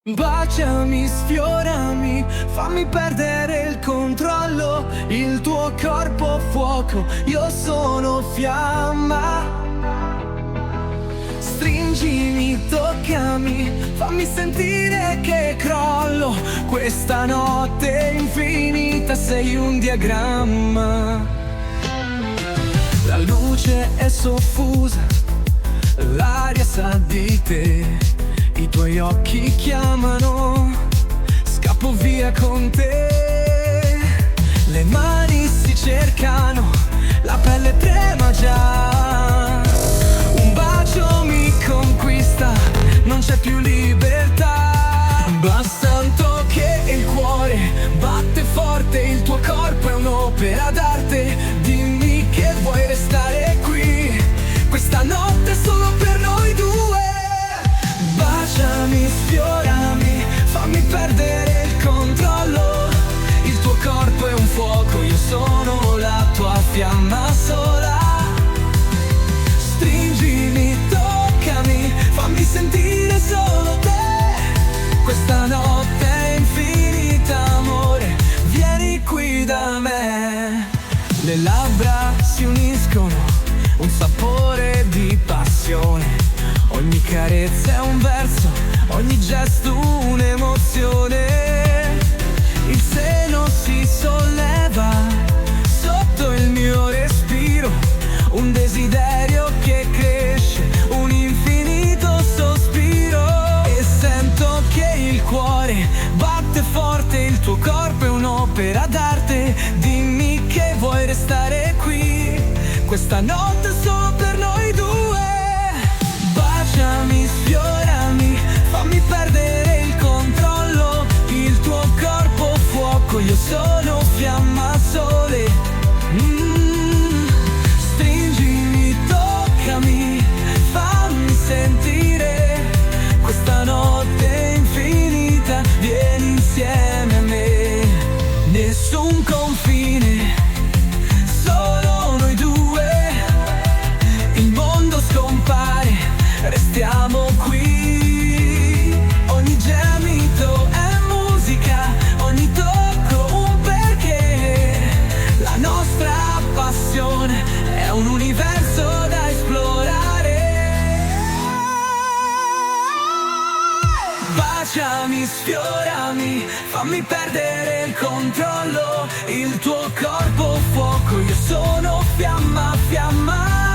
Baciami, sfiorami, fammi perdere il controllo. Il tuo corpo fuoco, io sono fiamma. Stringimi, toccami, fammi sentire che crollo. Questa notte infinita sei un diagramma. La luce è soffusa, l'aria sa di te. I tuoi occhi chiamano, scappo via con te. Le mani si cercano, la pelle trema già. Un bacio mi conquista, non c'è più libertà. Basta un tocco e il cuore batte forte. Il tuo corpo è un'opera d'arte. Dimmi che vuoi restare qui. Questa notte è solo per noi due. Baciami, sfiorami, fammi perdere il controllo. Il tuo corpo è un fuoco, io sono la tua fiamma sola. Stringimi, toccami, fammi sentire solo te. Questa notte è infinita, amore, vieni qui da me. Le labbra si uniscono, un sapore di passione. Ogni carezza è un verso, ogni gesto un'emozione. Il seno si solleva sotto il mio respiro. Un desiderio che cresce, un infinito sospiro. E sento che il cuore batte forte. Il tuo corpo è un'opera d'arte. Dimmi che vuoi restare qui. Questa notte è solo per noi due. Baciami, sfiorami, fammi perdere il controllo. Il tuo corpo fuoco, io sono fiamma sole. Stringimi, toccami, fammi sentire. Questa notte è infinita, vieni insieme a me. Nessun confine, solo noi due. Il mondo scompare, restiamo qui. Ogni gemito è musica, ogni tocco un perché. La nostra passione è un universo da esplorare. Baciami, sfiorami, fammi perdere il controllo. Il tuo corpo fuoco, io sono fiamma, fiamma.